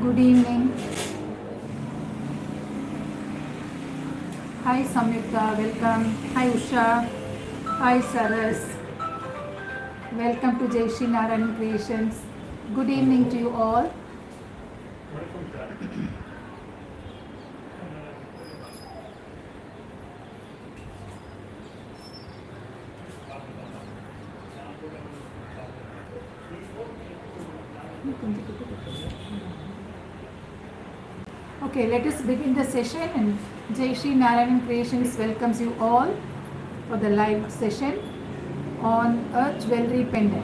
Good evening. Hi Samyukta, welcome. Hi Usha. Hi Saras. Welcome to Jai Shri Narayan Creations. Good evening to you all. Okay, let us begin the session, and Jai Shri Narayan Creations welcomes you all for the live session on a jewelry pendant.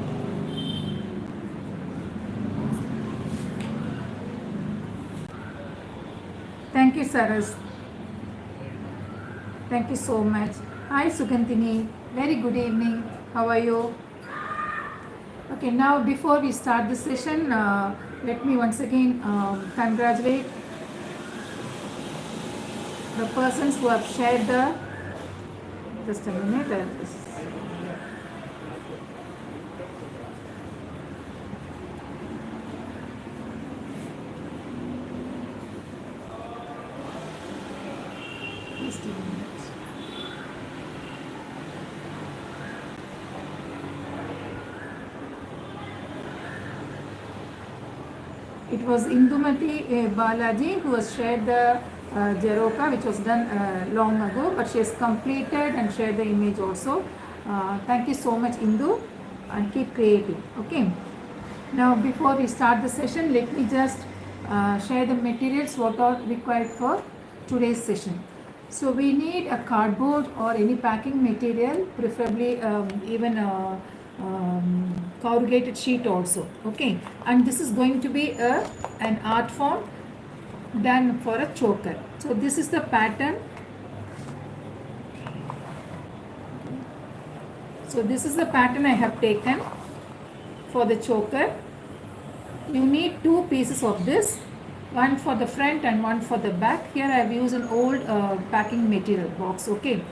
Thank you, Saras. Thank you so much. Hi Sugandhini. Very good evening. How are you? Okay, now before we start the session, let me once again congratulate the persons who have shared the. Just a minute. Just a minute. It was Indumati Balaji who has shared the Jeroka, which was done long ago, but she has completed and shared the image also. Thank you so much, Indu, and keep creating. Okay. Now, before we start the session, let me just share the materials what are required for today's session. So we need a cardboard or any packing material, preferably even a corrugated sheet also. Okay, and this is going to be an art form done for a choker. So this is the pattern. So this is the pattern I have taken for the choker. You need two pieces of this, one for the front and one for the back. Here I have used an old packing material box. Okay,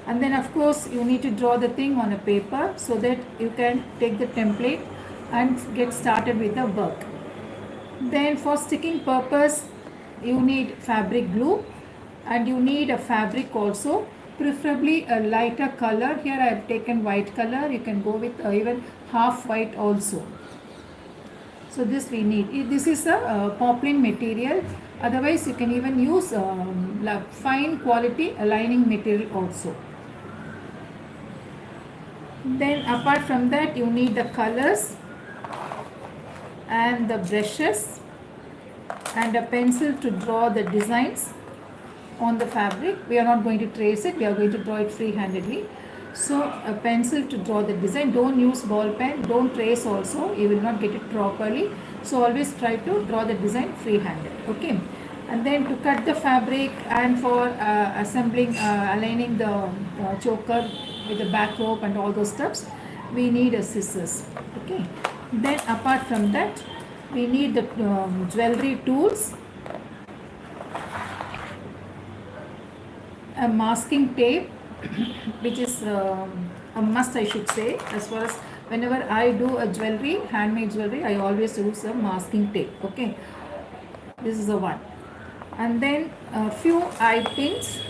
and then of course you need to draw the thing on a paper so that you can take the template and get started with the work. Then for sticking purpose you need fabric glue, and you need a fabric also, preferably a lighter color. Here I have taken white color. You can go with even half white also. So this we need. This is a poplin material. Otherwise you can even use fine quality aligning material also. Then apart from that you need the colors and the brushes and a pencil to draw the designs on the fabric. We are not going to trace it, we are going to draw it free-handedly. So a pencil to draw the design. Don't use ball pen, don't trace also, you will not get it properly. So always try to draw the design free-handed. Okay, and then to cut the fabric and for assembling, aligning the choker with the back rope and all those steps, we need a scissors. Okay, then apart from that we need the jewelry tools, a masking tape which is a must, I should say. As far as whenever I do a jewelry, handmade jewelry, I always use a masking tape. Okay, this is the one. And then a few eye pins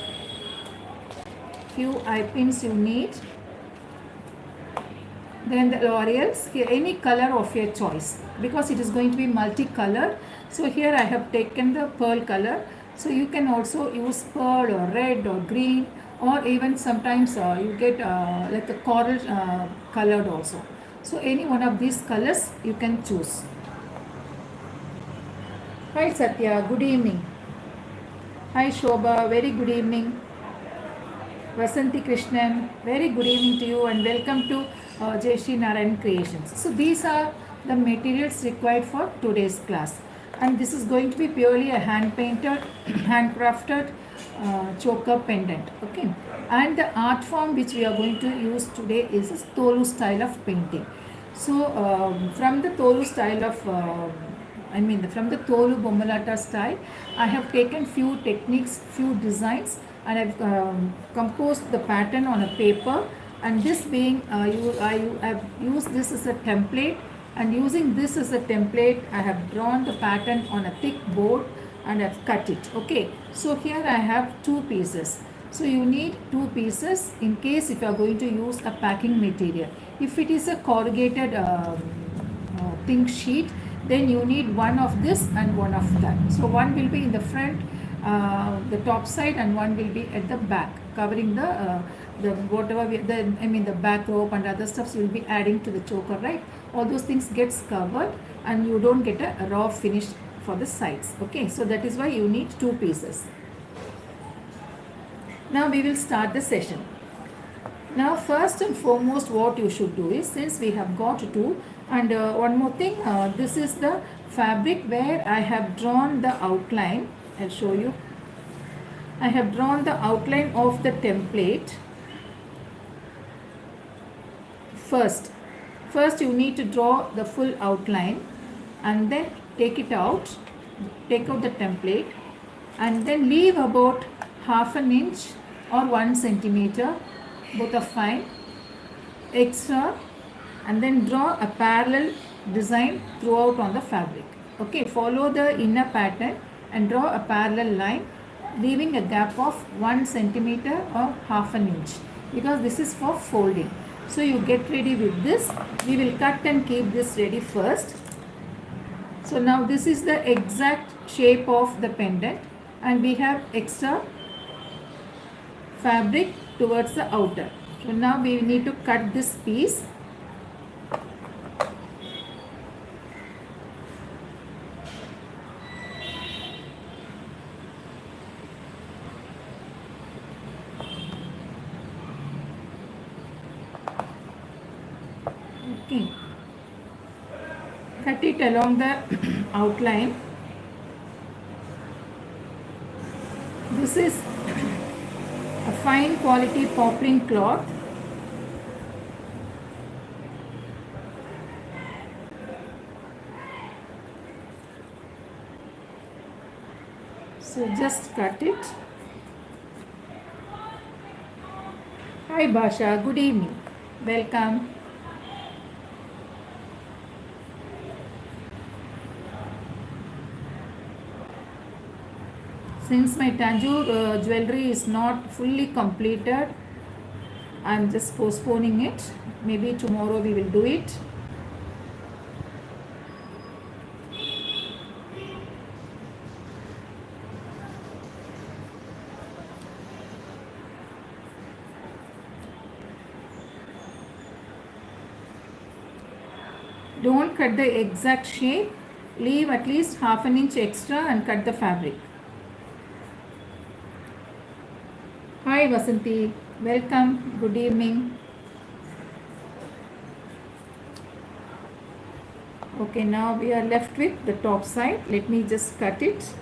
you need. Then the L'Oreals, here any color of your choice, because it is going to be multicolor. So here I have taken the pearl color. So you can also use pearl or red or green, or even sometimes you get like a coral colored also. So any one of these colors you can choose. Hi Satya, good evening. Hi Shobha, very good evening. Vasanti Krishnan, very good evening to you and welcome to Jai Shri Narayan Creations. So these are the materials required for today's class, and this is going to be purely a hand painted, handcrafted choker pendant. Okay, and the art form which we are going to use today is a Tholu style of painting. So from the Tholu style of from the Tholu Bommalata style, I have taken few techniques, few designs, and I've composed the pattern on a paper. And this being, I have used this as a template and using this as a template I have drawn the pattern on a thick board and I've cut it. Okay, so here I have two pieces. So you need two pieces in case if you are going to use a packing material. If it is a corrugated pink sheet, then you need one of this and one of that. So one will be in the front, the top side, and one will be at the back, covering the whatever the back rope and other stuffs you will be adding to the choker, right? All those things gets covered and you don't get a raw finish for the sides. Okay, so that is why you need two pieces. Now we will start the session. Now first and foremost what you should do is, since we have got two, and one more thing, this is the fabric where I have drawn the outline. I'll show you. I have drawn the outline of the template. First you need to draw the full outline and then take it out, take out the template, and then leave about half an inch or 1 centimeter, both are fine, extra, and then draw a parallel design throughout on the fabric. Okay, follow the inner pattern and draw a parallel line, leaving a gap of 1 centimeter or half an inch, because this is for folding. So you get ready with this. We will cut and keep this ready first. So now this is the exact shape of the pendant, and we have extra fabric towards the outer. So now we need to cut this piece. Okay, cut it along the outline. This is a fine quality poplin cloth. So just cut it. Hi Basha, good evening. Welcome. Since my Tanjore jewelry is not fully completed, I am just postponing it. Maybe tomorrow we will do it. Don't cut the exact shape. Leave at least half an inch extra and cut the fabric. Hi Vasanti, welcome, good evening. Okay, now we are left with the top side. Let me just cut it.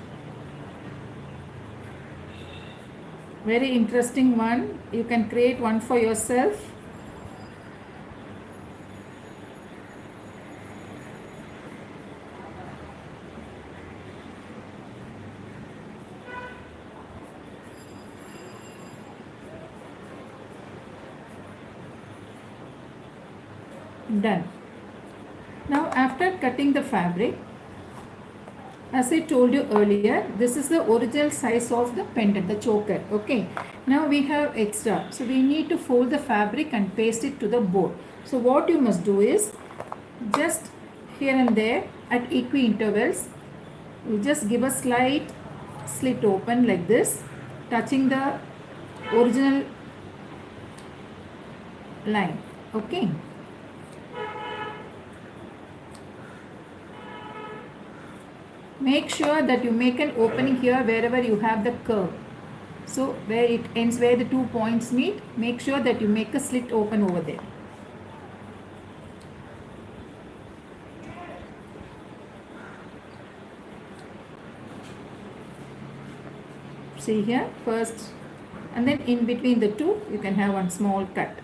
Very interesting one. You can create one for yourself. Done. Now after cutting the fabric, as I told you earlier, this is the original size of the pendant, the choker. Okay, now we have extra, so we need to fold the fabric and paste it to the board. So what you must do is, just here and there at equal intervals, you just give a slight slit open like this, touching the original line. Okay, make sure that you make an opening here wherever you have the curve. So where it ends, where the 2 points meet, make sure that you make a slit open over there. See here first, and then in between the two you can have one small cut.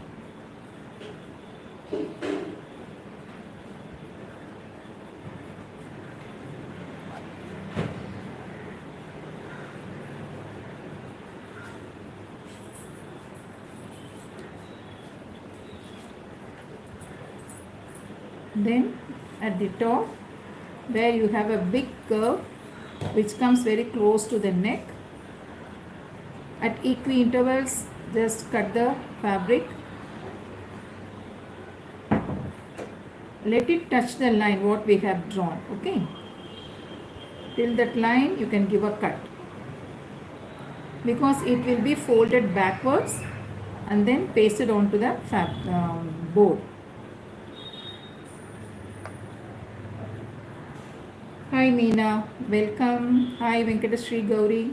Then at the top where you have a big curve which comes very close to the neck. At equal intervals, just cut the fabric. Let it touch the line what we have drawn. Okay. Till that line you can give a cut, because it will be folded backwards and then pasted onto the board. Hi Meena, welcome. Hi Venkatashri Gauri.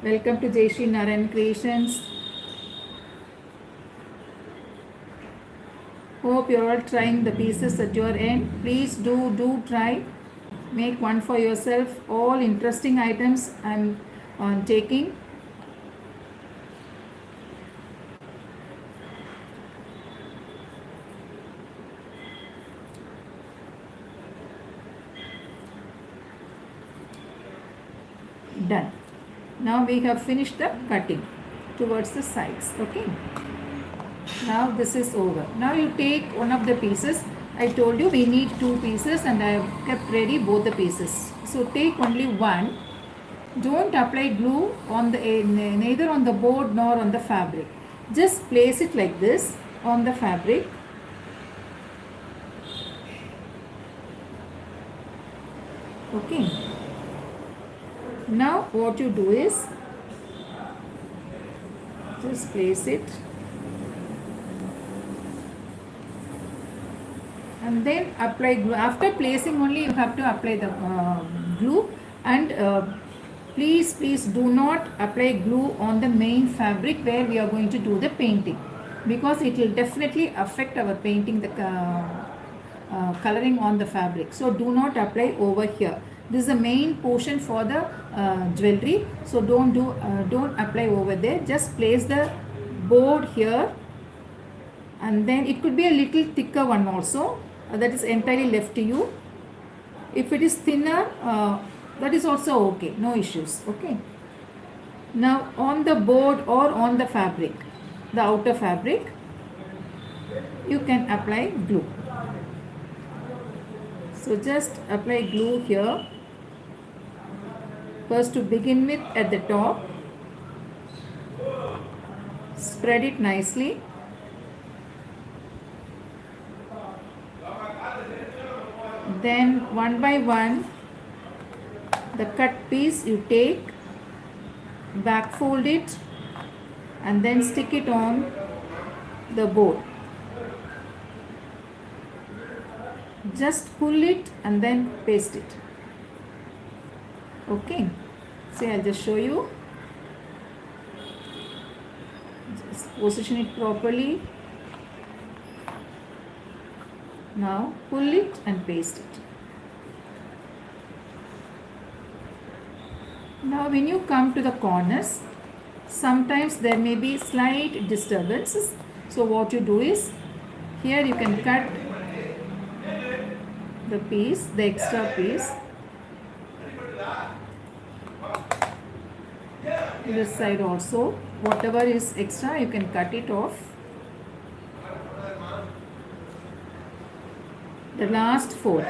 Welcome to Jayashri Narayan Creations. Hope you are all trying the pieces at your end. Please do try. Make one for yourself. All interesting items I am taking. Done. Now we have finished the cutting towards the sides. Okay. Now this is over. Now you take one of the pieces. I told you we need 2 pieces and I have kept ready both the pieces. So take only one. Don't apply glue on the neither on the board nor on the fabric. Just place it like this on the fabric. Okay. Now what you do is just place it and then apply glue. After placing only you have to apply the glue, and please do not apply glue on the main fabric where we are going to do the painting, because it will definitely affect our painting, the coloring on the fabric. So do not apply over here. This is the main portion for the jewelry, so don't apply over there. Just place the board here, and then it could be a little thicker one also, that is entirely left to you. If it is thinner, that is also okay, no issues. Okay. Now on the board or on the fabric, the outer fabric, you can apply glue. So just apply glue here. First, to begin with, at the top, spread it nicely. Then one by one, the cut piece you take, back fold it, and then stick it on the board. Just pull it and then paste it. Okay. See, I'll just show you. Just position it properly. Now pull it and paste it. Now when you come to the corners, sometimes there may be slight disturbances. So what you do is, here you can cut the piece, the extra piece. This side also, whatever is extra, you can cut it off. The last fold,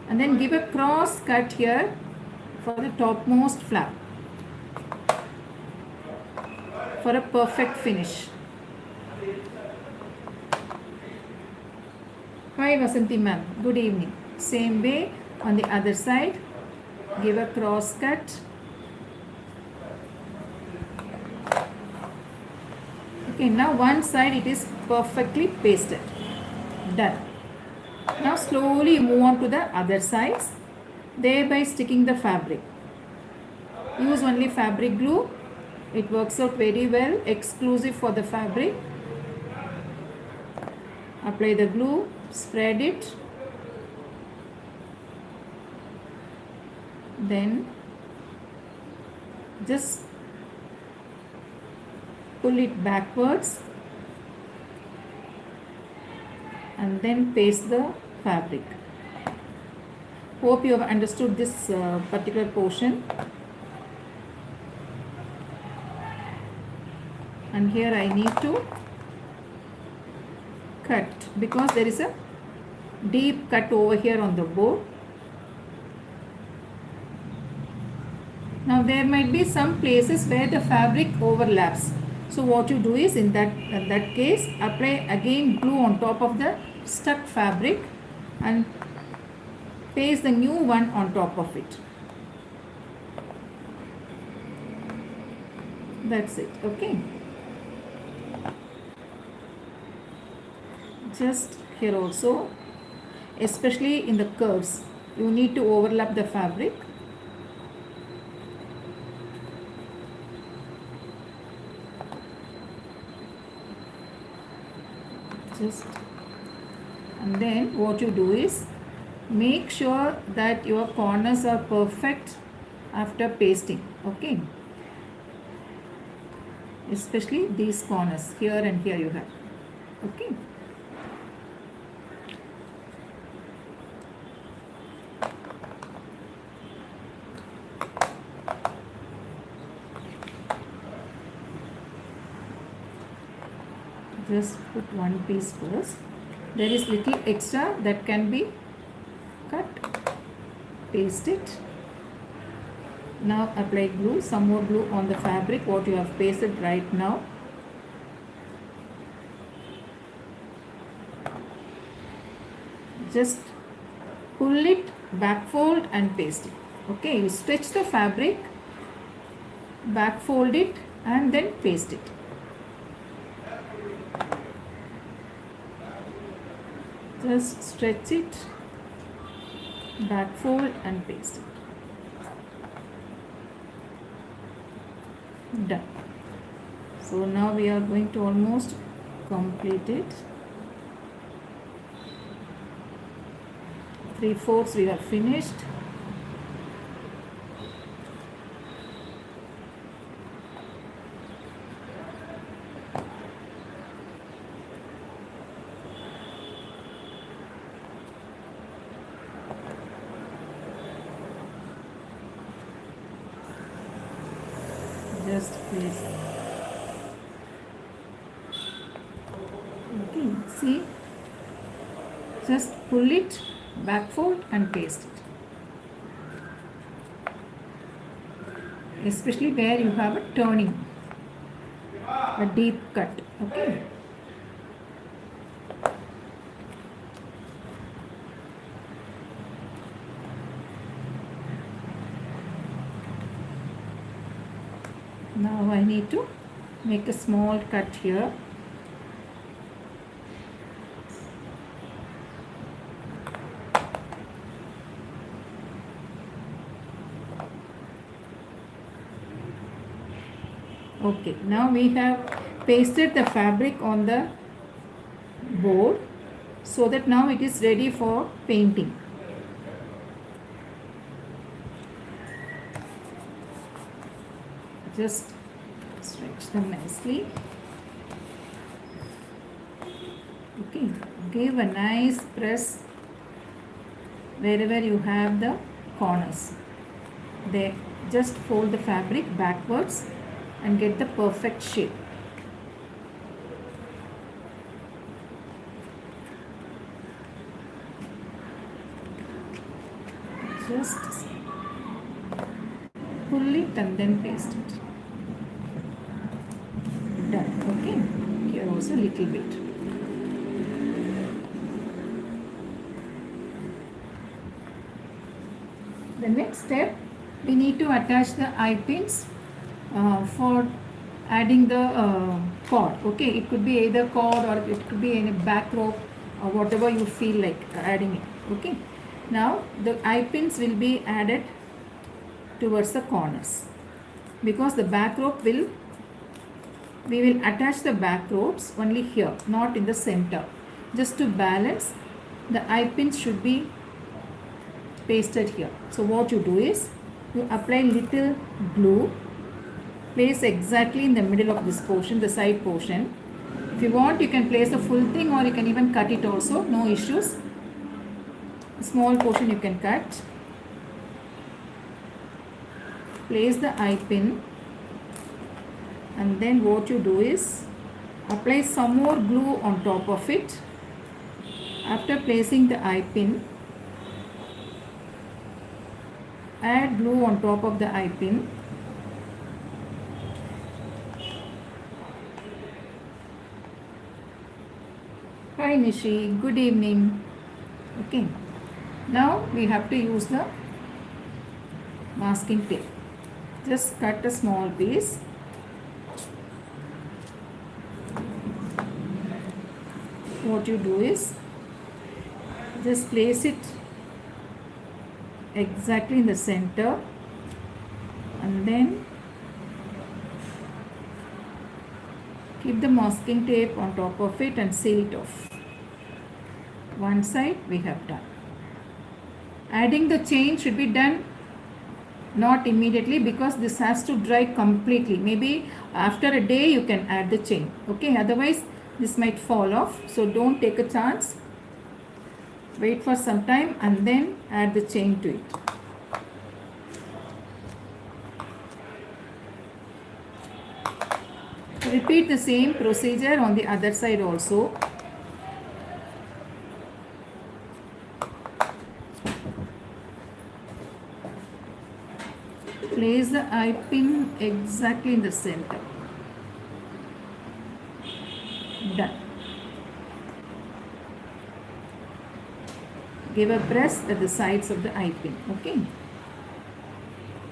and then give a cross cut here for the topmost flap for a perfect finish. Hi Vasanti ma'am, good evening. Same way on the other side, give a cross cut. Okay, now one side it is perfectly pasted. Done. Now slowly move on to the other sides, thereby sticking the fabric. Use only fabric glue. It works out very well, exclusive for the fabric. Apply the glue, spread it, then just pull it backwards and then paste the fabric. Hope you have understood this particular portion. And here I need to cut because there is a deep cut over here on the board. Now there might be some places where the fabric overlaps. So what you do is in that case, apply again glue on top of the stuck fabric and paste the new one on top of it. That's it. Okay. Just here also, especially in the curves, you need to overlap the fabric. And then what you do is make sure that your corners are perfect after pasting. Okay, especially these corners here and here you have. Okay, just put one piece first. There is little extra that can be cut. Paste it. Now apply glue, some more glue on the fabric what you have pasted right now. Just pull it, back fold and paste it. Okay, you stretch the fabric, back fold it and then paste it. Just stretch it, back fold and paste it. Done. So now we are going to almost complete it. 3/4 we have finished. Just place. Okay, see, just pull it, back fold and paste it, especially where you have a turning, a deep cut. Okay, now I need to make a small cut here. Okay, now we have pasted the fabric on the board so that now it is ready for painting. Just stretch them nicely. Okay, give a nice press wherever you have the corners. There, just fold the fabric backwards and get the perfect shape. Just pull it and then paste it. Done. Okay, here also a little bit. The next step, we need to attach the eye pins for adding the cord. Okay, it could be either cord or it could be any back rope or whatever you feel like adding it. Okay, now the eye pins will be added towards the corners because the back rope we will attach the back ropes only here, not in the center. Just to balance, the eye pins should be pasted here. So what you do is you apply little glue, place exactly in the middle of this portion, the side portion. If you want, you can place the full thing or you can even cut it also, no issues. A small portion you can cut. Place the eye pin and then what you do is apply some more glue on top of it After placing the eye pin, add glue on top of the eye pin. Hi Nishi, good evening. Okay, now we have to use the masking tape. Just cut a small piece. What you do is just place it exactly in the center and then keep the masking tape on top of it and seal it off. One side we have done. Adding the chain should be done not immediately because this has to dry completely. Maybe after a day you can add the chain. Okay, otherwise this might fall off. So don't take a chance. Wait for some time and then add the chain to it. Repeat the same procedure on the other side also. Place the eye pin exactly in the center. Done. Give a press at the sides of the eye pin. Okay.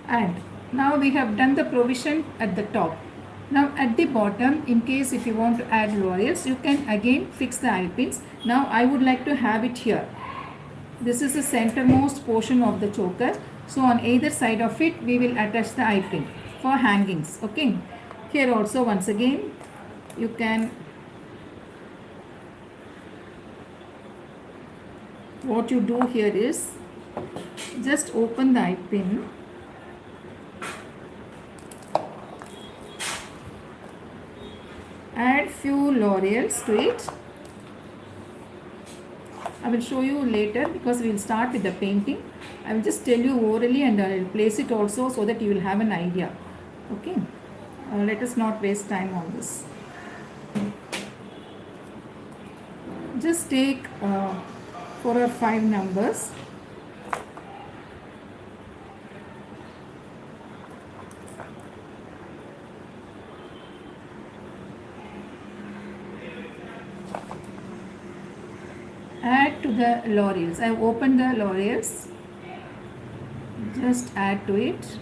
And now we have done the provision at the top. Now at the bottom, in case if you want to add laurels, you can again fix the eye pins. Now I would like to have it here. This is the centermost portion of the choker. So on either side of it, we will attach the eye pin for hangings. Okay. Here also once again, you can, what you do here is just open the eye pin. Add few laurels to it. I will show you later because we will start with the painting. I will just tell you orally and I will place it also so that you will have an idea. Okay. Let us not waste time on this. Just take 4 or 5 numbers. Add to the laurels. I have opened the laurels. Just add to it.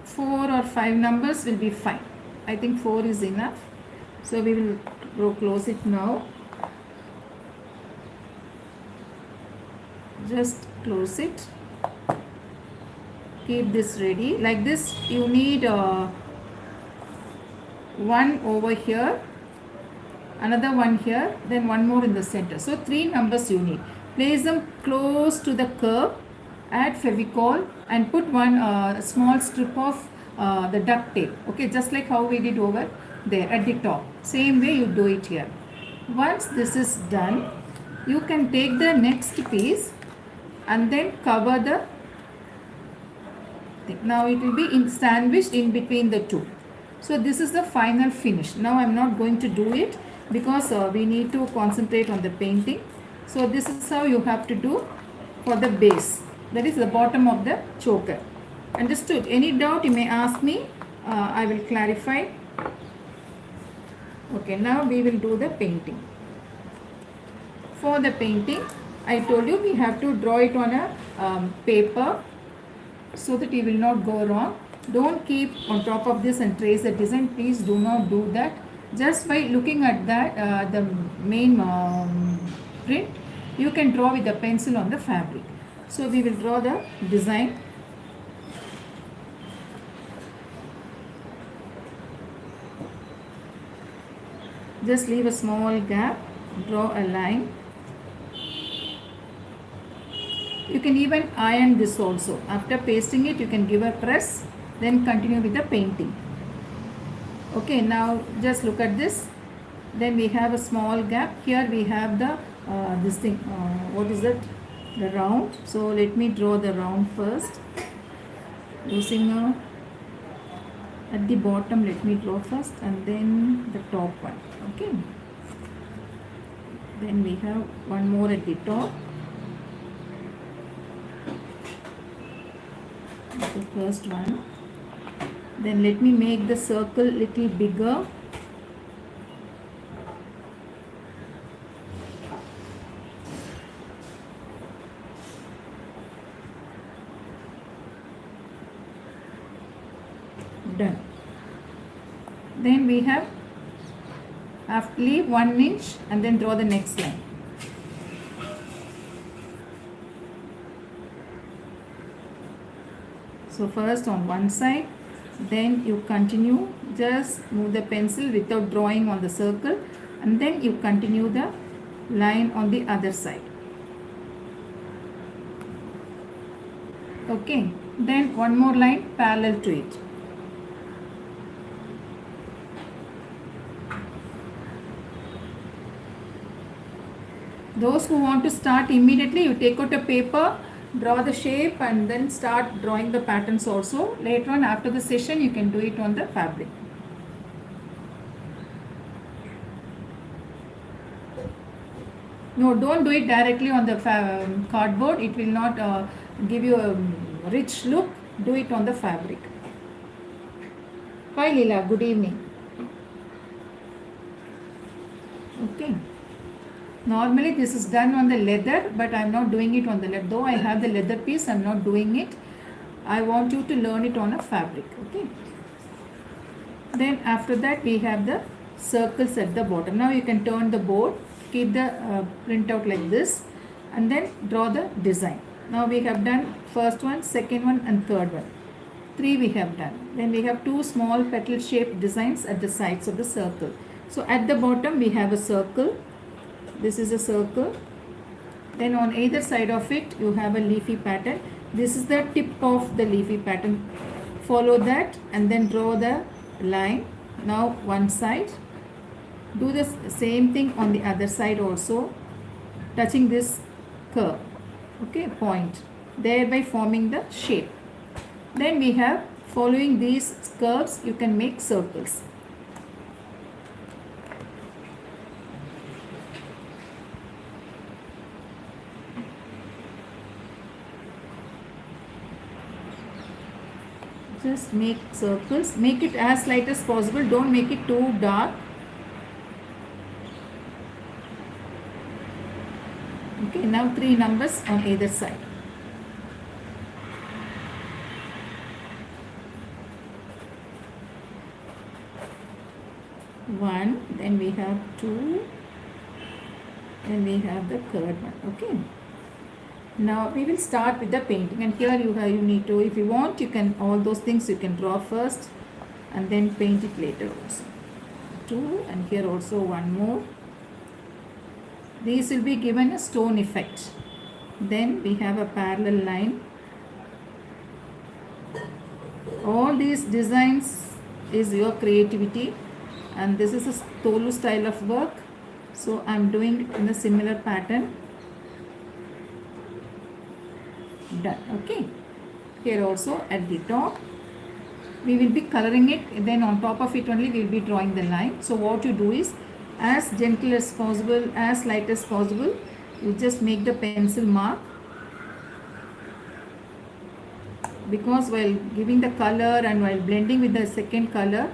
Four or 5 numbers will be fine. I think 4 is enough. So we will close it now. Just close it. Keep this ready. Like this, you need one over here, another one here, then one more in the center. So 3 numbers you need. Place them close to the curve. Add Fevicol and put one small strip of the duct tape. Okay, just like how we did over there at the top. Same way you do it here. Once this is done, you can take the next piece and then cover the thing. Now it will be sandwiched in between the two. So this is the final finish. Now I am not going to do it because we need to concentrate on the painting. So this is how you have to do for the base. That is the bottom of the choker. Understood? Any doubt you may ask me. I will clarify. Okay, now we will do the painting. For the painting, I told you we have to draw it on a paper so that you will not go wrong. Don't keep on top of this and trace the design. Please do not do that. Just by looking at that, the main print, you can draw with a pencil on the fabric. So we will draw the design. Just leave a small gap, draw a line. You can even iron this also. After pasting it, you can give a press, then continue with the painting. Okay, now just look at this. Then we have a small gap. Here we have the this thing. What is that? The round. So let me draw the round first. Using a At the bottom, let me draw first and then the top one. Okay. Then we have one more at the top. The first one. Then let me make the circle little bigger. Done. Then we have leave 1 inch and then draw the next line. So first on one side, then you continue, just move the pencil without drawing on the circle, and then you continue the line on the other side. Okay, then one more line parallel to it. Those who want to start immediately, you take out a paper, draw the shape and then start drawing the patterns also. Later on after the session, you can do it on the fabric. No, don't do it directly on the cardboard. It will not give you a rich look. Do it on the fabric. Hi Leela, good evening. Okay. Normally this is done on the leather, but I am not doing it on the leather. Though I have the leather piece, I am not doing it. I want you to learn it on a fabric. Okay. Then after that we have the circles at the bottom. Now you can turn the board, keep the printout like this and then draw the design. Now we have done first one, second one and third one. 3 we have done. Then we have 2 small petal shaped designs at the sides of the circle. So at the bottom we have a circle. This is a circle. Then on either side of it you have a leafy pattern. This is the tip of the leafy pattern. Follow that and then draw the line. Now one side. Do the same thing on the other side also, touching this curve. Okay, point. Thereby forming the shape. Then we have, following these curves, you can make circles. Just make circles. Make it as light as possible. Don't make it too dark. Okay, now 3 numbers on either side. One, then we have 2, then we have the third one. Okay. Now we will start with the painting, and here you need to, if you want, you can, all those things you can draw first and then paint it later also. 2 and here also one more. These will be given a stone effect. Then we have a parallel line. All these designs is your creativity, and this is a Tholu style of work. So I am doing it in a similar pattern. Done. Okay. Here also at the top we will be coloring it, then on top of it only we will be drawing the line. So what you do is, as gentle as possible, as light as possible, you just make the pencil mark, because while giving the color and while blending with the second color,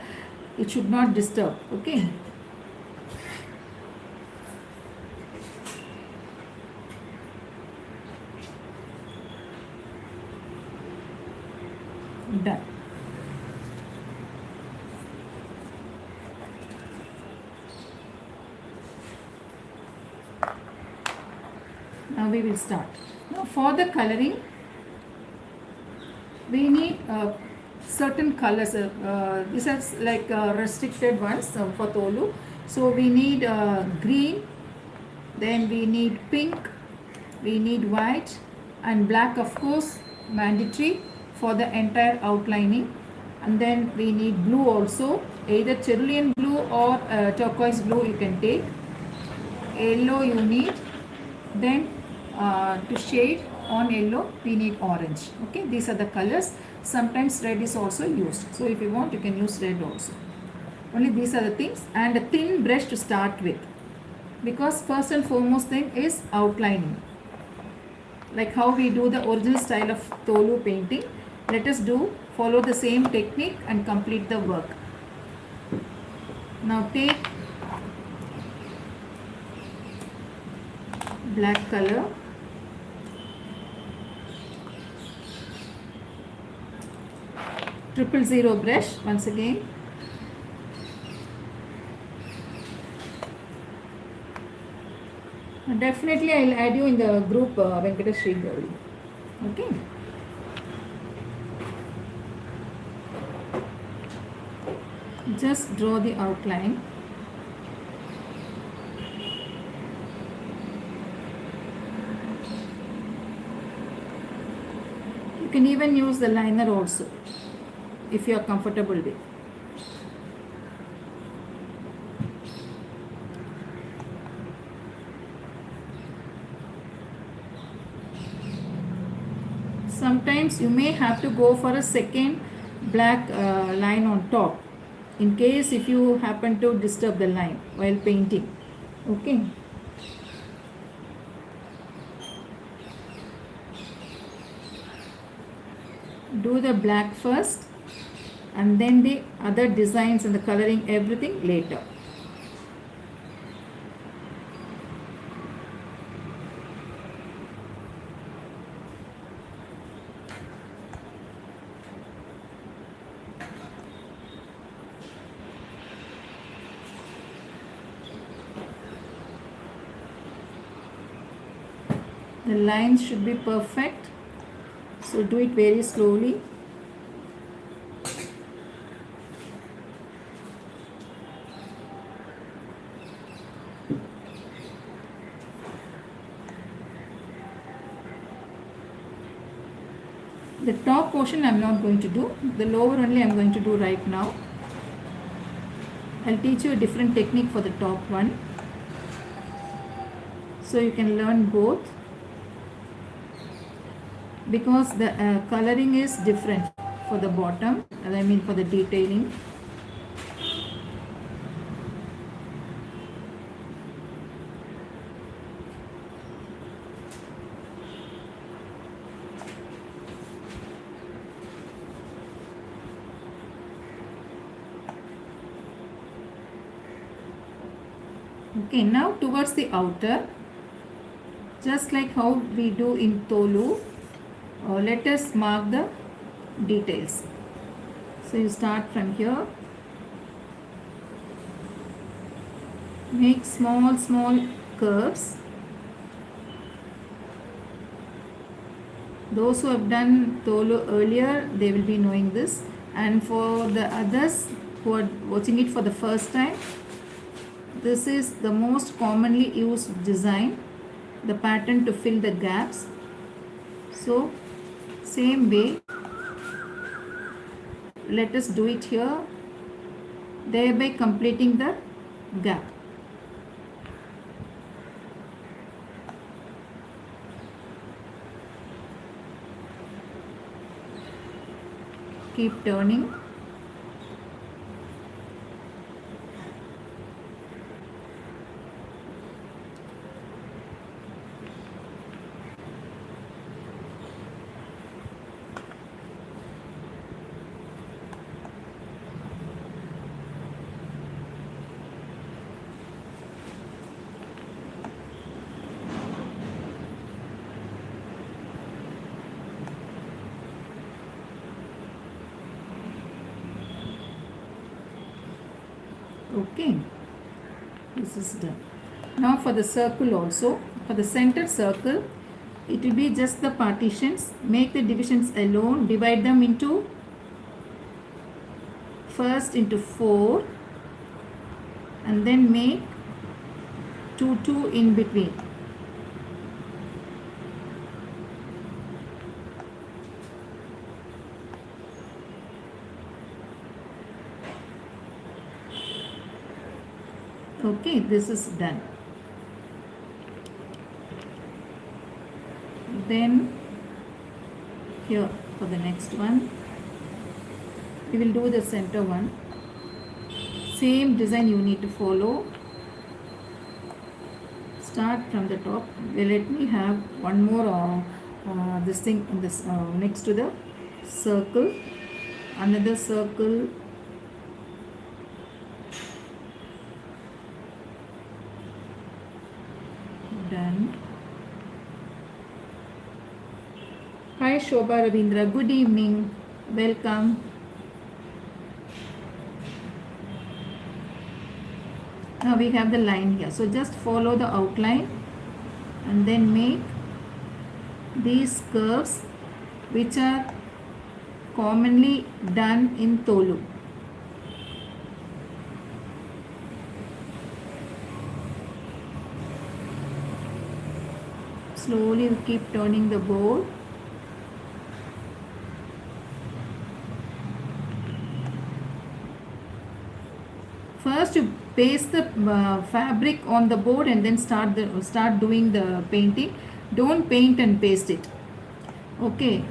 it should not disturb. Okay. Done. Now we will start. Now for the coloring, we need certain colors. These are like restricted ones for Tholu. So we need green, then we need pink, we need white and black, of course, mandatory for the entire outlining. And then we need blue also, either cerulean blue or turquoise blue you can take. Yellow you need. Then to shade on yellow we need orange. Okay, these are the colors. Sometimes red is also used. So if you want, you can use red also. Only these are the things, and a thin brush to start with, because first and foremost thing is outlining. Like how we do the original style of Tholu painting, let us follow the same technique and complete the work. Now take black color, triple zero brush once again. Definitely I'll add you in the group Venkatesh Sri Gauri. Okay. Just draw the outline. You can even use the liner also if you are comfortable with. Sometimes you may have to go for a second black line on top, in case if you happen to disturb the line while painting. Okay. Do the black first and then the other designs and the coloring, everything later. The lines should be perfect, so do it very slowly. The top portion I am not going to do, the lower only I am going to do right now. I'll teach you a different technique for the top one, so you can learn both, because the coloring is different for the bottom, I mean for the detailing. Okay, now towards the outer, just like how we do in Tholu, let us mark the details. So you start from here, make small curves. Those who have done Tholu earlier, they will be knowing this, and for the others who are watching it for the first time, this is the most commonly used design, the pattern to fill the gaps. So same way, let us do it here, thereby completing the gap. Keep turning. Okay, this is done. Now for the circle also, for the center circle, it will be just the partitions. Make the divisions alone, divide them into first into 4 and then make 2 in between. Okay, this is done. Then here for the next one, We will do the center one. Same design you need to follow. Start from the top. Well, let me have one more this thing in this next to the circle. Another circle. Done. Hi Shobha Ravindra, good evening. Welcome. Now we have the line here. So just follow the outline and then make these curves which are commonly done in Tholu. Slowly we keep turning the board. First you paste the fabric on the board and then start doing the painting. Don't paint and paste it. Okay.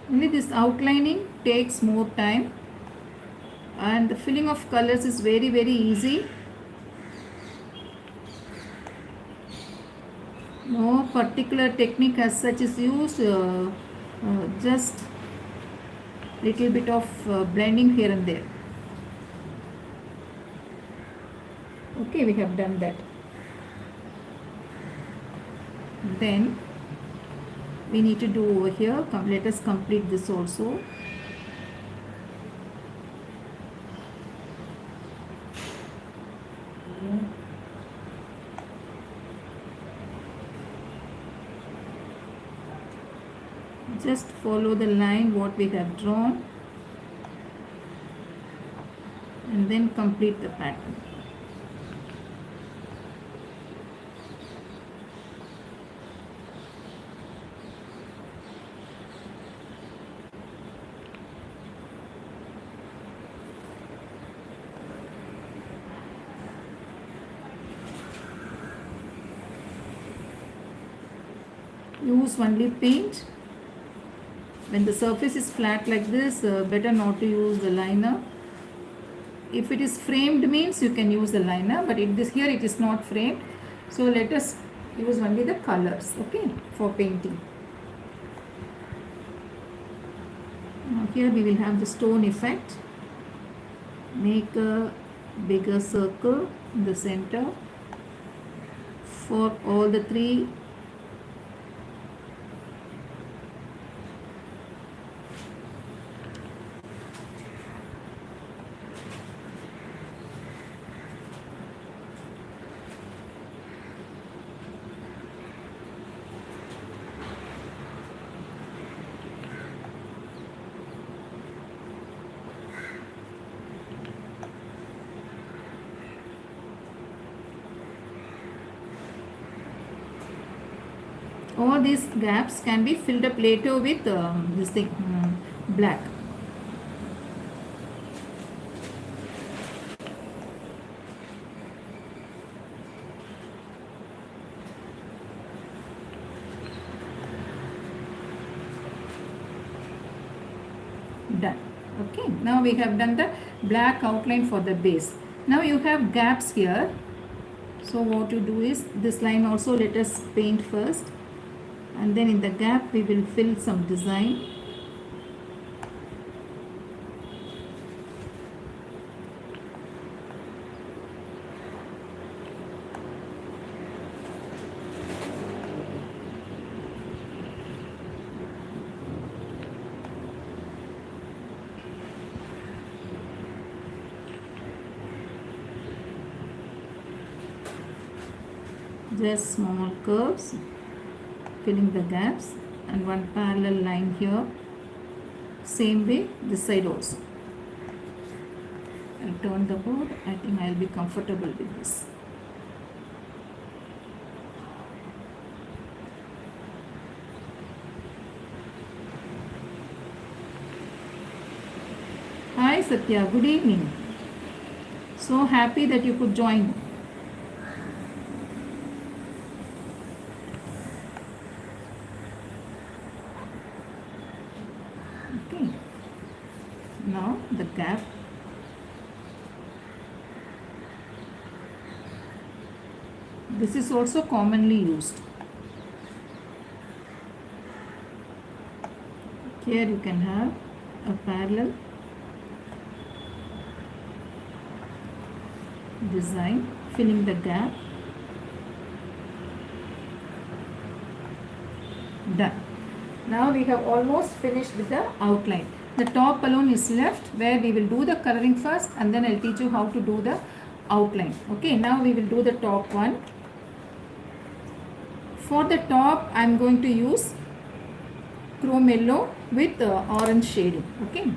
Only this outlining takes more time and the filling of colors is very easy. No particular technique as such is used, just little bit of blending here and there. Okay, we have done that. Then we need to do over here. Let us complete this also. Just follow the line what we have drawn and then complete the pattern. Use only paint. When the surface is flat like this, better not to use the liner. If it is framed means you can use the liner, but here it is not framed. So let us use only the colors, okay, for painting. Now here we will have the stone effect. Make a bigger circle in the center for all the three . All these gaps can be filled up later with this thing, black. Done. Okay, now we have done the black outline for the base. Now you have gaps here. So what you do is, this line also let us paint first, and then in the gap we will fill some design. Just small curves, filling the gaps, and one parallel line here. Same way this side also. I'll turn the board. I think I'll be comfortable with this. Satya, good evening. So happy that you could join. Okay. Now the gap. This is also commonly used. Here you can have a parallel design, filling the gap. Done. Now we have almost finished with the outline. The top alone is left, where we will do the coloring first and then I'll teach you how to do the outline. Okay, now we will do the top one. For the top, I am going to use chrome yellow with orange shading. Okay.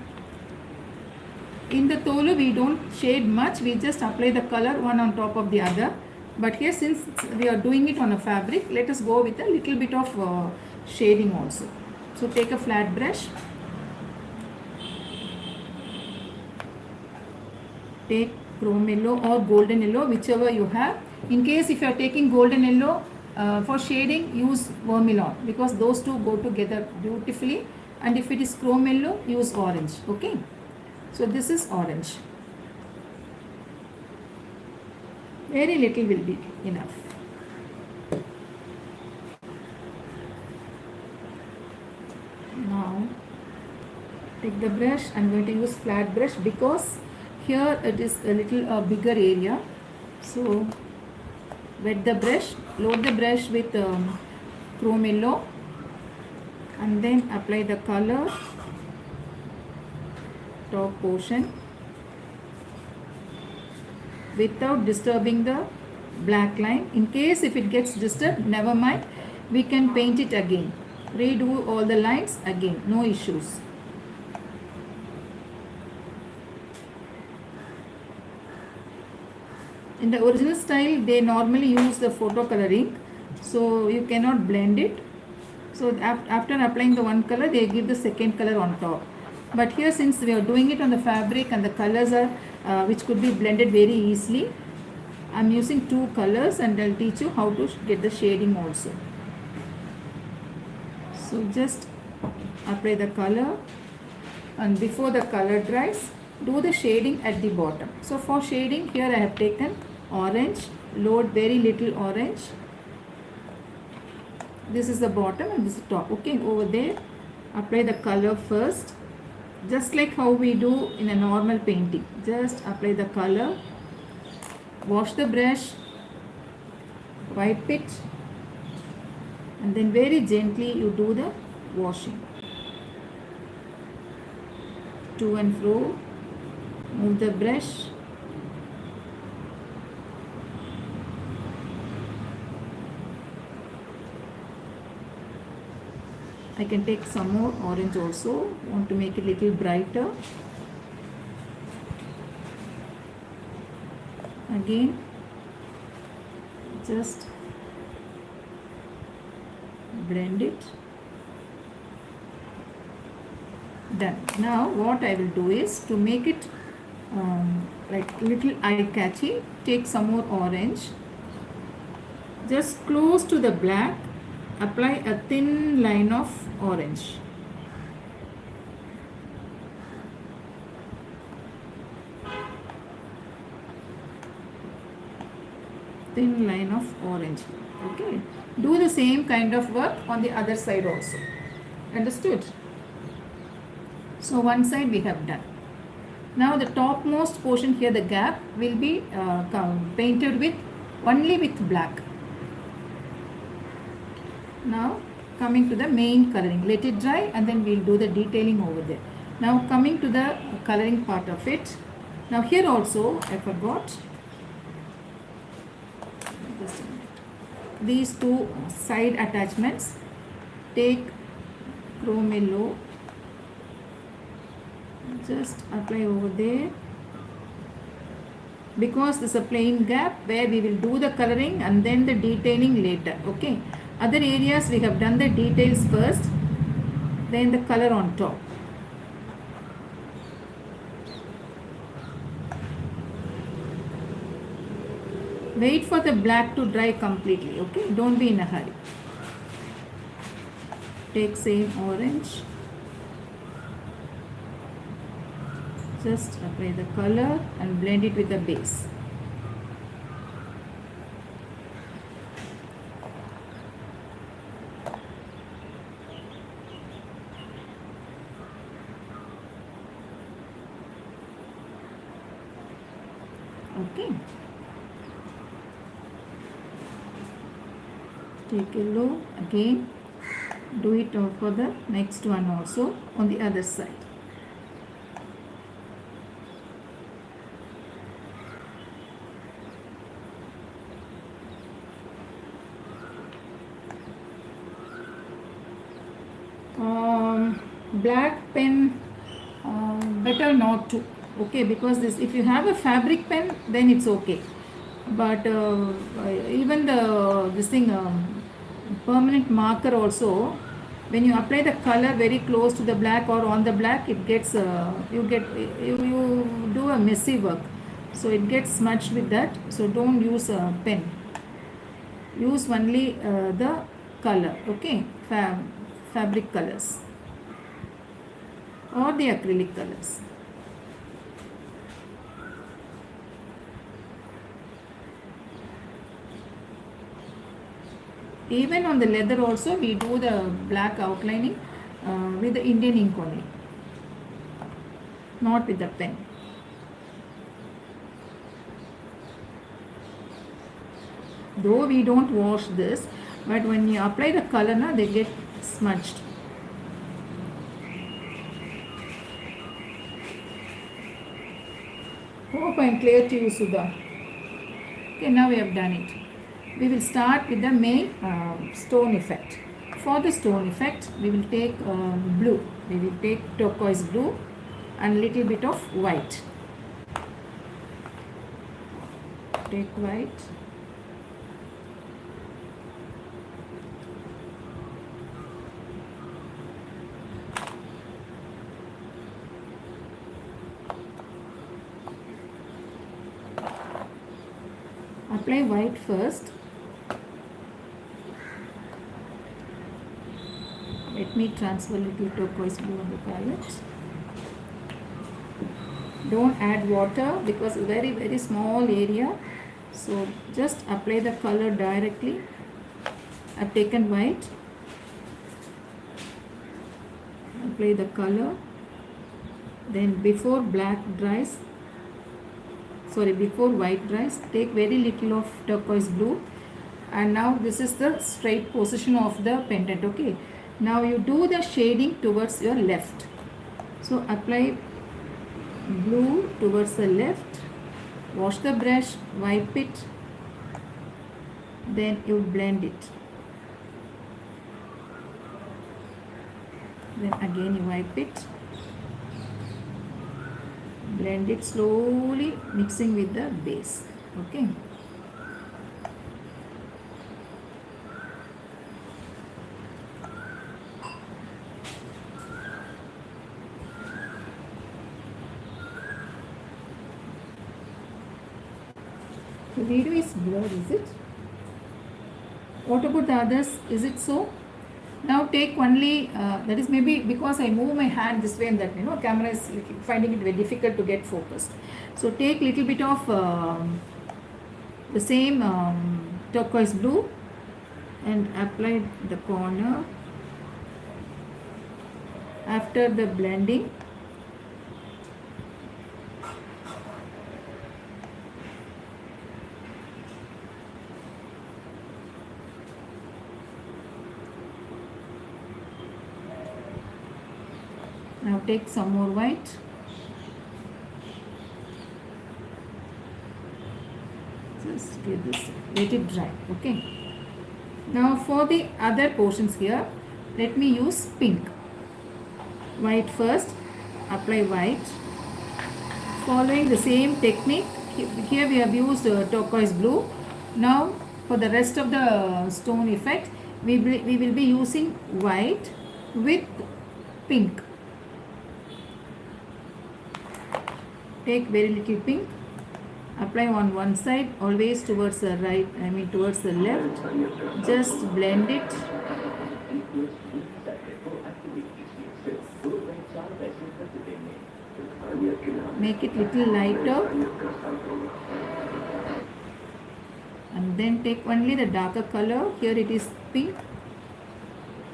In the Tholu, we don't shade much. We just apply the color one on top of the other. But here, since we are doing it on a fabric, let us go with a little bit of shading also. So take a flat brush. Take chrome yellow or golden yellow, whichever you have. In case if you are taking golden yellow, for shading, use vermilion, because those two go together beautifully. And if it is chrome yellow, use orange. Okay. So this is orange. Very little will be enough. Now take the brush. I am going to use flat brush because here it is a little bigger area. So wet the brush, load the brush with chrome yellow and then apply the color, top portion, without disturbing the black line. In case if it gets disturbed, never mind, we can paint it again. Redo all the lines again, no issues. In the original style, they normally use the photo coloring, so you cannot blend it. So after applying the one color, they give the second color on top. But here, since we are doing it on the fabric and the colors are which could be blended very easily, I am using two colors and I will teach you how to get the shading also. So just apply the color, and before the color dries, do the shading at the bottom. So for shading, here I have taken orange, load very little orange. This is the bottom and this is the top. Okay, over there, apply the color first, just like how we do in a normal painting. Just apply the color, wash the brush, wipe it, and then very gently you do the washing. To and fro, move the brush. I can take some more orange also, want to make it a little brighter. Again, just blend it. Done. Now what I will do is, to make it like little eye-catchy, take some more orange. Just close to the black, apply a thin line of orange. Thin line of orange. Okay. Do the same kind of work on the other side also. Understood? So one side we have done. Now the topmost portion here, the gap, will be painted with only with black. Now coming to the main coloring, let it dry and then we'll do the detailing over there. Now coming to the coloring part of it. Now here also I forgot. Just a minute. These two side attachments, take chrome yellow, just apply over there, because this is a plain gap where we will do the coloring and then the detailing later. Okay, other areas we have done the details first, then the color on top. Wait for the black to dry completely, okay? Don't be in a hurry. Take same orange. Just apply the color and blend it with the base. Okay. Take yellow again. Do it for the next one also on the other side. Black pen, better not to, okay, because this, if you have a fabric pen, then it's okay, but even this thing, permanent marker also, when you apply the color very close to the black or on the black, it gets you do a messy work, so it gets smudged with that. So don't use a pen, use only the color, okay, fabric colors or the acrylic colors. Even on the leather also we do the black outlining with the Indian ink only, not with the pen. Though we don't wash this, but when you apply the color, na, they get smudged. Hope I am clear to you, Sudha. Okay, now we have done it. We will start with the main stone effect. For the stone effect, we will take blue. We will take turquoise blue and little bit of white. Take white. Apply white first. Let me transfer little turquoise blue on the palette. Don't add water because very small area. So just apply the color directly. I've taken white. Apply the color. Then before black dries, before white dries, take very little of turquoise blue, and now this is the straight position of the pendant, okay. Now you do the shading towards your left, so apply blue towards the left, wash the brush, wipe it, then you blend it, then again you wipe it, blend it slowly, mixing with the base, okay. The video is blurred, is it? What about the others? Is it so? Now take only, that is maybe because I move my hand this way and that, camera is finding it very difficult to get focused. So take little bit of the same turquoise blue and apply the corner. After the blending, now take some more white. Just give this, let it dry, okay. Now for the other portions here, let me use pink. White first, apply white. Following the same technique, here we have used turquoise blue. Now for the rest of the stone effect, we will be using white with pink. Take very little pink, apply on one side, always towards the right, towards the left. Just blend it. Make it little lighter. And then take only the darker color. Here it is pink.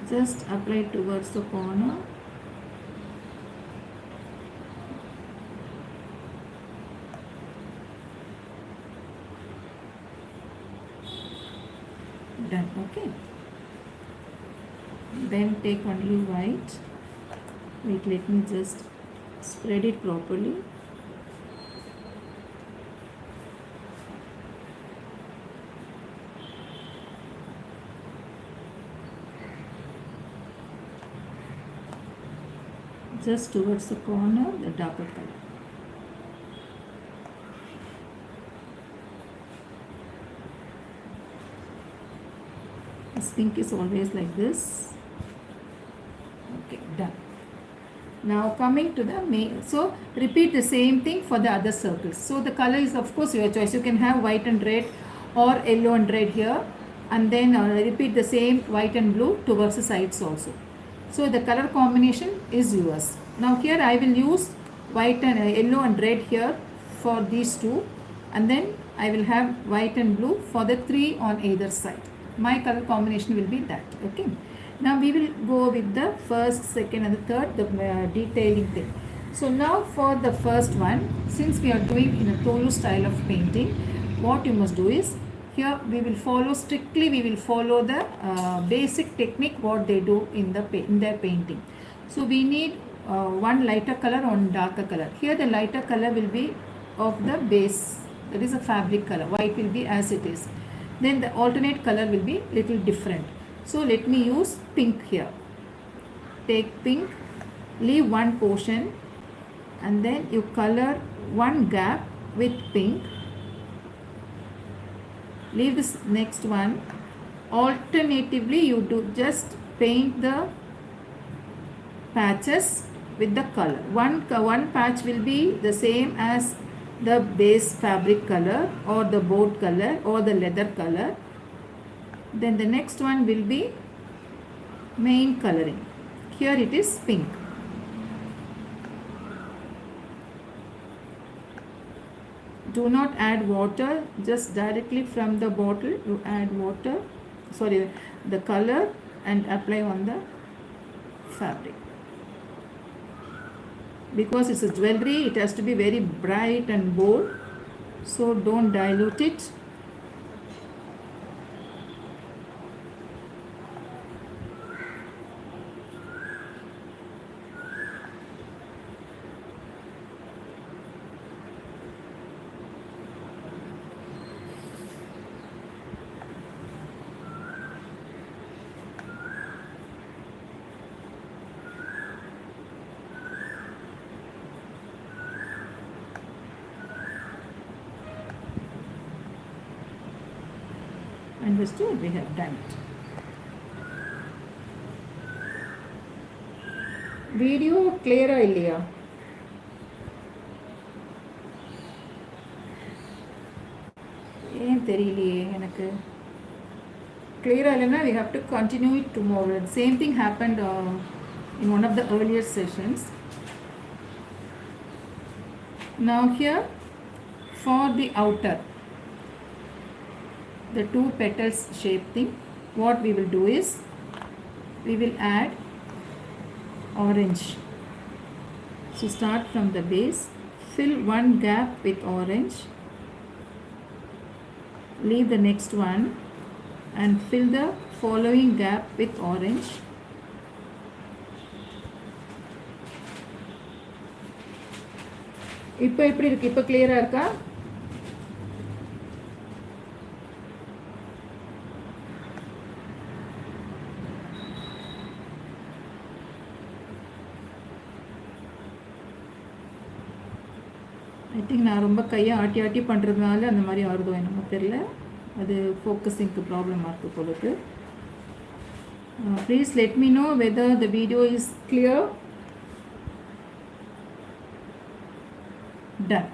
Just apply towards the corner. Done. Okay. Then take only white. Wait, let me just spread it properly. Just towards the corner, the darker color. This pink is always like this. Okay, done. Now coming to the main, so repeat the same thing for the other circles. So the color is of course your choice. You can have white and red or yellow and red here, and then repeat the same white and blue towards the sides also. So the color combination is yours. Now here I will use white and yellow and red here for these two, and then I will have white and blue for the three on either side. My color combination will be that. Okay. Now we will go with the first, second and the third, the detailing thing. So now for the first one, since we are doing in a Tholu style of painting, what you must do is, here we will follow strictly, we will follow the basic technique what they do in their painting. So we need one lighter color, one darker color. Here the lighter color will be of the base, that is a fabric color. White will be as it is. Then the alternate color will be little different. So let me use pink here. Take pink, leave one portion, and then you color one gap with pink. Leave this next one. Alternatively, you do just paint the patches with the color. One patch will be the same as the base fabric color or the board color or the leather color. Then the next one will be main coloring. Here it is pink. Do not add water, just directly from the bottle you add water, the color, and apply on the fabric. Because it's a jewelry, it has to be very bright and bold, so don't dilute it. Understood? We have done it. Video clear இல்லையா? ஏன் தெரியலையே எனக்கு. Clear இல்லைன்னா we have to continue it tomorrow. The same thing happened in one of the earlier sessions. Now here for the outer, the two petals shape thing, what we will do is we will add orange. So start from the base, fill one gap with orange, leave the next one and fill the following gap with orange. இப்போ எப்படி இருக்கு? இப்போ கிளியரா இருக்கா? I think நான் ரொம்ப கையை ஆட்டி ஆட்டி பண்ணுறதுனால அந்த மாதிரி ஆறுதோ என்னமோ தெரியல. அது ஃபோக்கஸிங்க்கு ப்ராப்ளமாக இருக்குது போலுக்கு. Please let me know whether the video is clear. Done.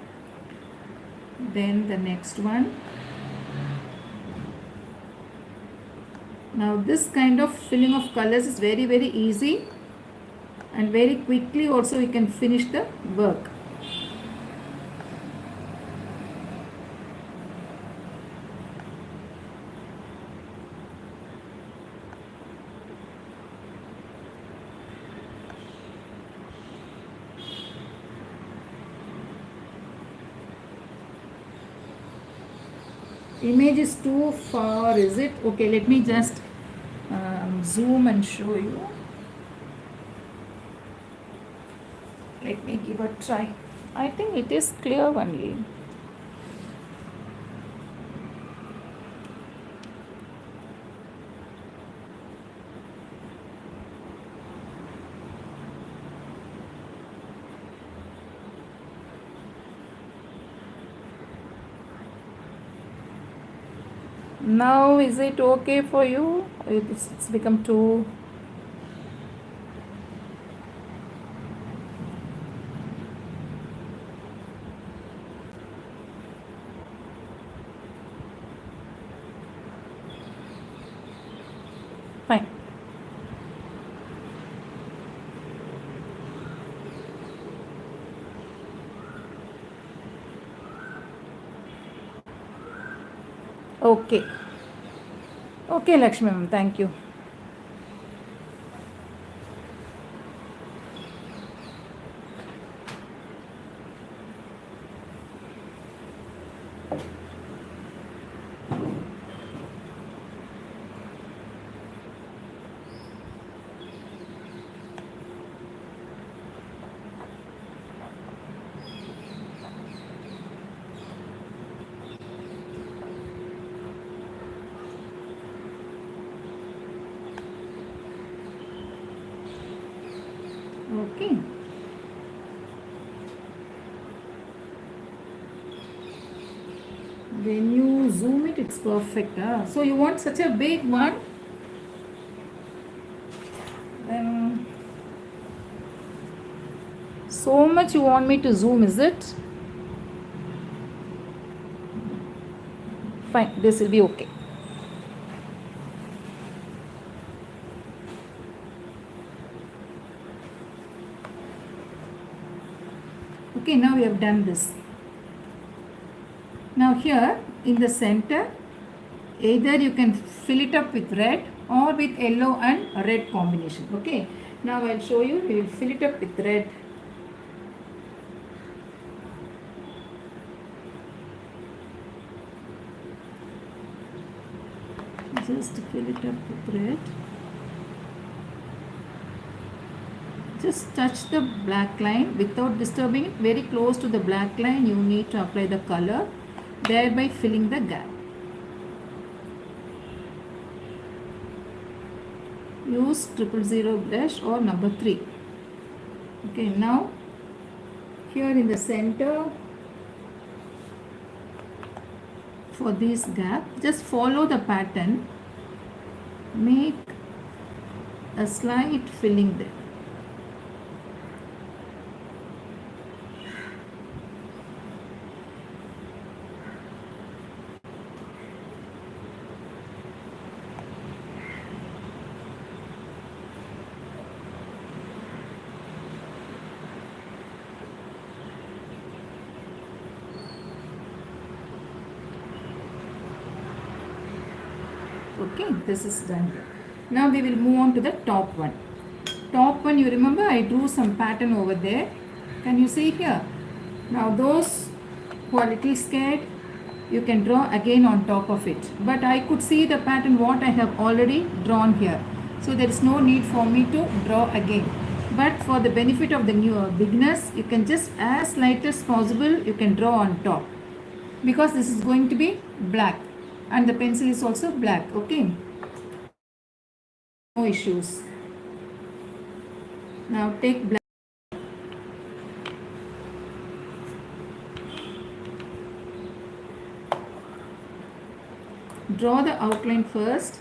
Then the next one. Now this kind of filling of colors is very easy, and very quickly also you can finish the work. Image is too far, is it? Okay, let me just zoom and show you. Let me give a try. I think it is clear only. Now is it okay for you? It's become too... Fine. Okay. Okay, Lakshmi ma'am, thank you. Okay. When you zoom it, it's perfect. So you want such a big one? Then so much you want me to zoom, is it? Fine, this will be okay. Okay, now we have done this. Now here in the center, either you can fill it up with red or with yellow and red combination. Okay, now I'll show you. We will fill it up with red. Just fill it up with red. Just touch the black line without disturbing it. Very close to the black line you need to apply the color, thereby filling the gap. Use 000 brush or number 3. Okay, now here in the center for this gap, just follow the pattern, make a slight filling there. Okay, this is done. Now we will move on to the top one. Top one, you remember I drew some pattern over there. Can you see here? Now those who are little scared, you can draw again on top of it. But I could see the pattern what I have already drawn here. So there is no need for me to draw again. But for the benefit of the new beginners, you can just as light as possible, you can draw on top. Because this is going to be black. And the pencil is also black, okay? No issues. Now take black. Draw the outline first.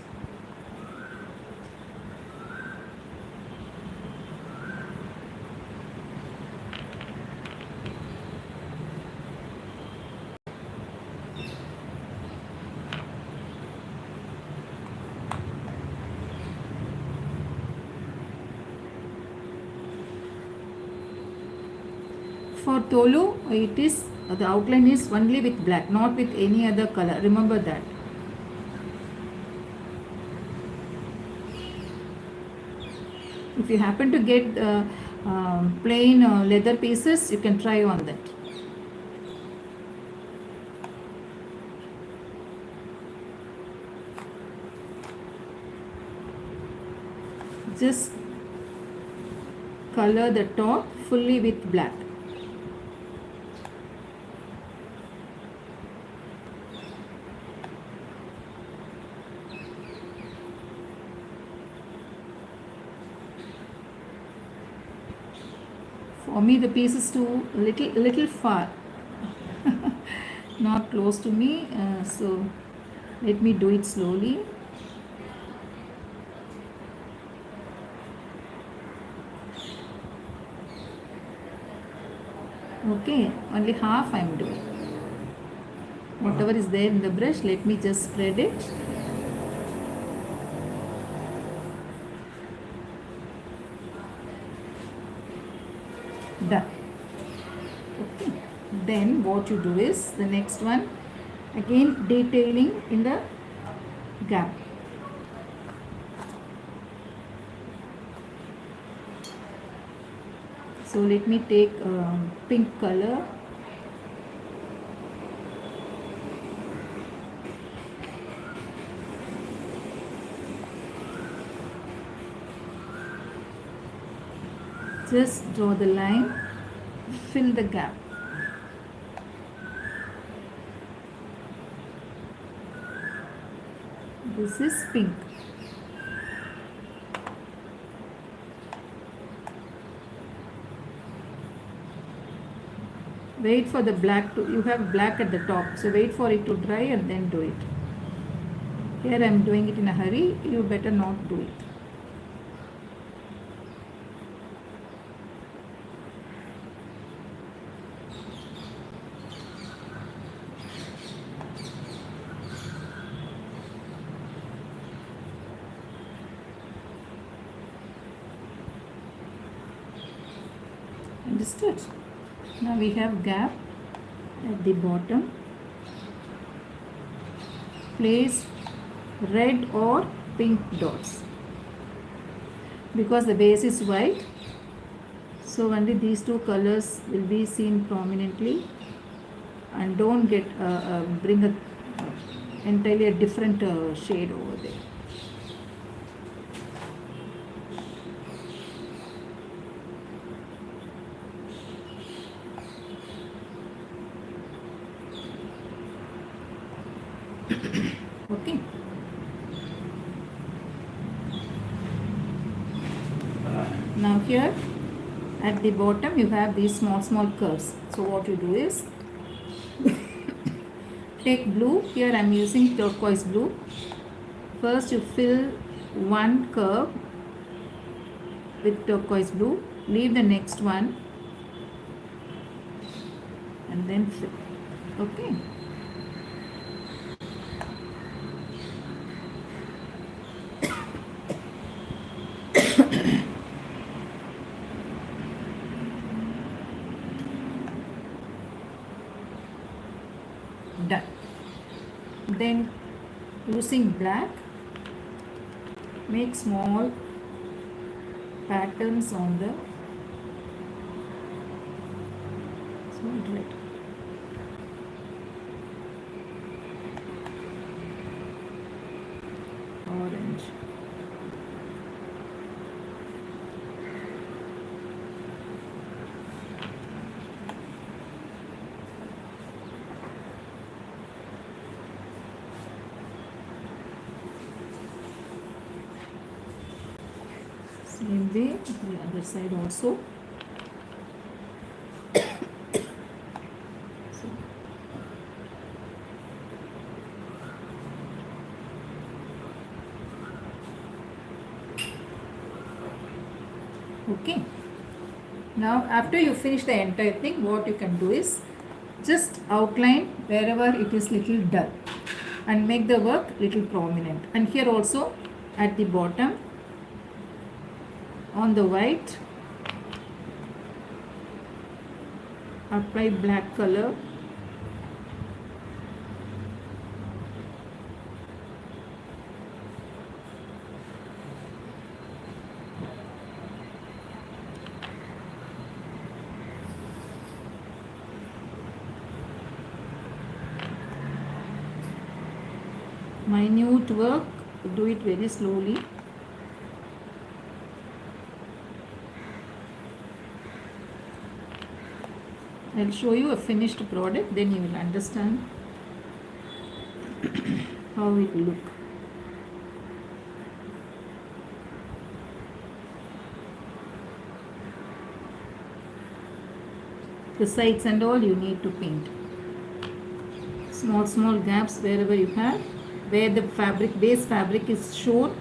for Tholu, it is the outline is only with black, not with any other color. Remember that. If you happen to get plain leather pieces, you can try on that. Just color the top fully with black. For me, the piece is too little far, not close to me. So let me do it slowly. Okay, only half I am doing. Whatever is there in the brush, let me just spread it. Done. Okay. Then what you do is the next one, again detailing in the gap. So let me take pink color. Just draw the line, fill the gap. This is pink. Wait for the black to, you have black at the top, so wait for it to dry and then do it. Here I am doing it in a hurry, you better not do it. Understood? Now we have gap at the bottom. Place red or pink dots. Because the base is white, so only these two colors will be seen prominently, and don't get bring a entirely a different shade over there. Okay. Now here at the bottom you have these small curves. So what you do is take blue. Here I am using turquoise blue. First you fill one curve with turquoise blue, leave the next one and then fill. Okay. Done. Then using black, make small patterns on the red. Orange. Same way the other side also. Okay. Now after you finish the entire thing, what you can do is just outline wherever it is little dull and make the work little prominent. And here also at the bottom on the white, apply black color. Minute work, do it very slowly. I'll show you a finished product, then you will understand how it will look. The sides and all you need to paint. Small gaps wherever you have. Where the fabric, base fabric is shown,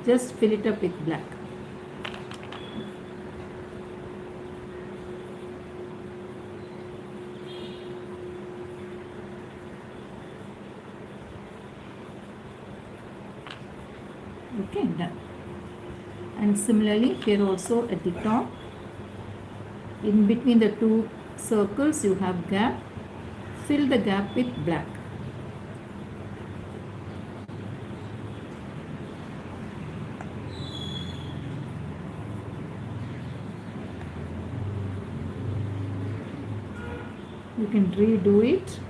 just fill it up with black. Okay, done. And similarly here also at the top, in between the two circles you have gap, fill the gap with black. You can redo it.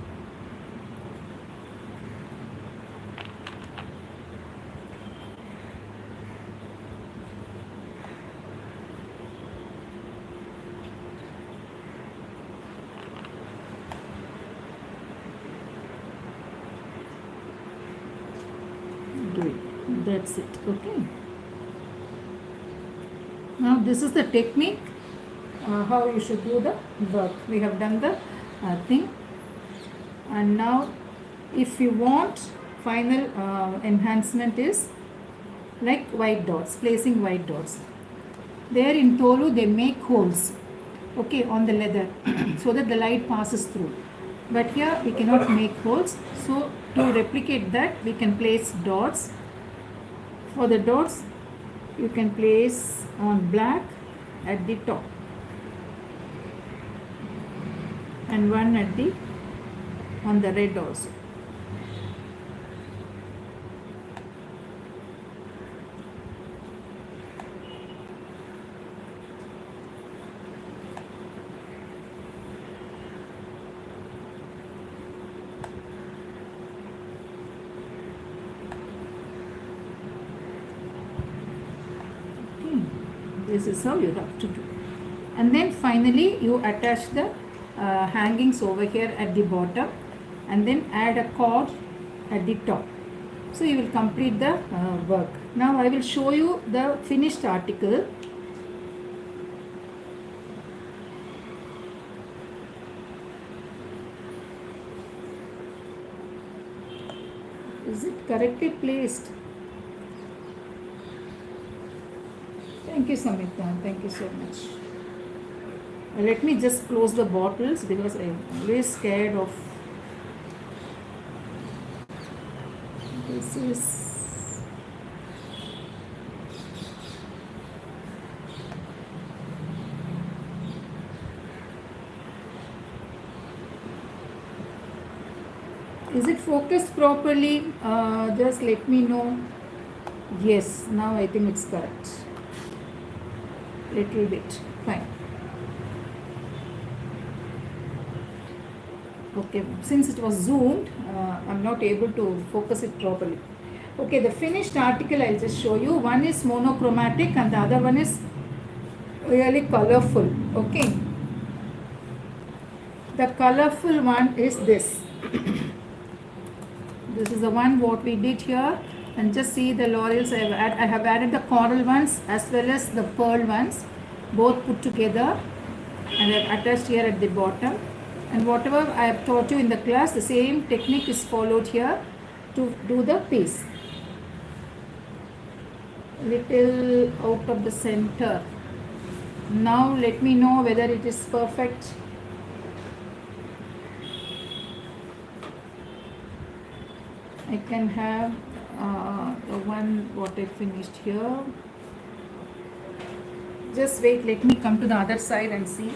Do it. That's it. Okay. Now this is the technique how you should do the work. We have done the thing, and now if you want final enhancement is like white dots, placing white dots. There in Tholu they make holes, okay, on the leather so that the light passes through. But here we cannot make holes, so to replicate that we can place dots. For the dots you can place on black at the top and one at the on the red also. This is how you have to do. And then finally you attach the hangings over here at the bottom and then add a cord at the top. So you will complete the work. Now I will show you the finished article. Is it correctly placed? Thank you, Samita. Thank you so much. Let me just close the bottles because I am always scared of this. Is it focused properly? Just let me know. Yes, now I think it's correct. Little bit. Fine. Okay, since it was zoomed, I'm not able to focus it properly. Okay, the finished article I'll just show you. One is monochromatic and the other one is really colorful. Okay. The colorful one is this. This is the one what we did here. And just see the laurels. I have added the coral ones as well as the pearl ones, both put together, and I have attached here at the bottom. And whatever I have taught you in the class, the same technique is followed here to do the piece. Little out of the center. Now let me know whether it is perfect. I can have the one what I finished here. Just wait, let me come to the other side and see.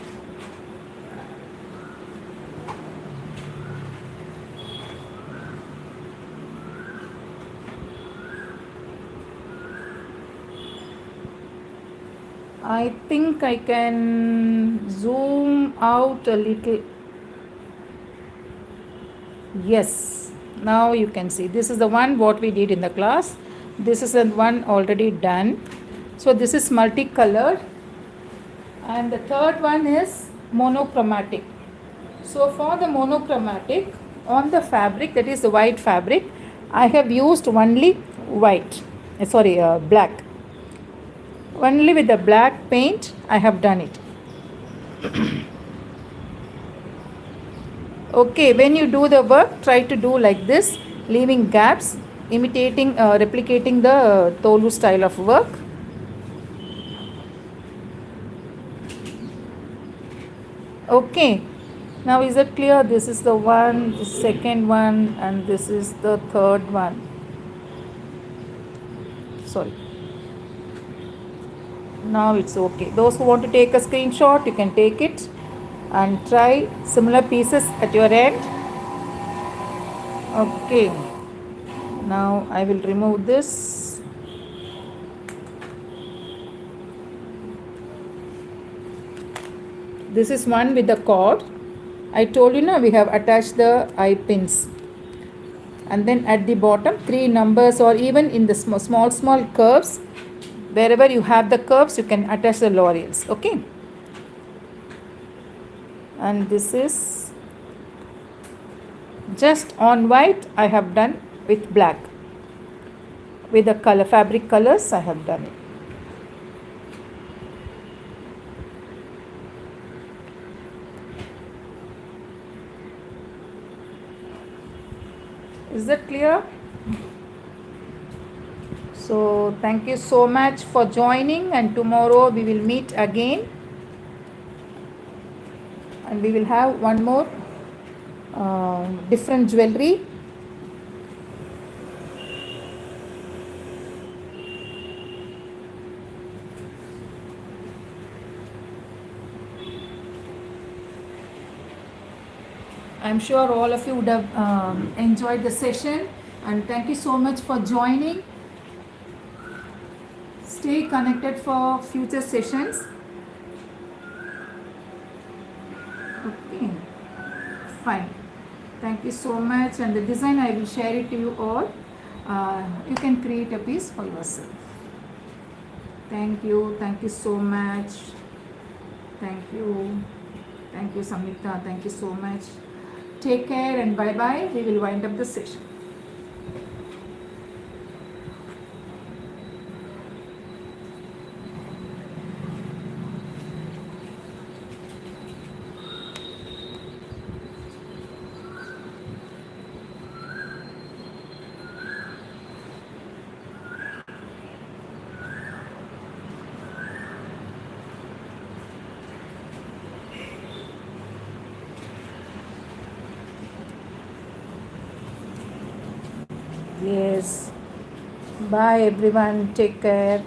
I think I can zoom out a little. Yes, now you can see this is the one what we did in the class. This is the one already done. So this is multicolored, and the third one is monochromatic. So for the monochromatic, on the fabric, that is the white fabric, I have used only white, black. Only with the black paint I have done it. Okay, when you do the work, try to do like this, leaving gaps, replicating the Tholu style of work. Okay, now is it clear? This is the one, the second one, and this is the third one. Sorry. Now it's okay. Those who want to take a screenshot, you can take it and try similar pieces at your end. Okay, now I will remove this. This is one with the cord. I told you now we have attached the eye pins, and then at the bottom 3 numbers, or even in the small curves, wherever you have the curves you can attach the L'Oreals. Okay, and this is just on white I have done with black. With the color fabric colors I have done it. Is that clear? So thank you so much for joining, and tomorrow we will meet again, and we will have one more different jewelry. I'm sure all of you would have enjoyed the session, and thank you so much for joining. Stay connected for future sessions. Okay, fine. Thank you so much, and the design I will share it to you all. You can create a piece for yourself. Thank you so much. Thank you Samita, thank you so much. Take care and bye bye. We will wind up the session. Yes. Bye everyone. Take care.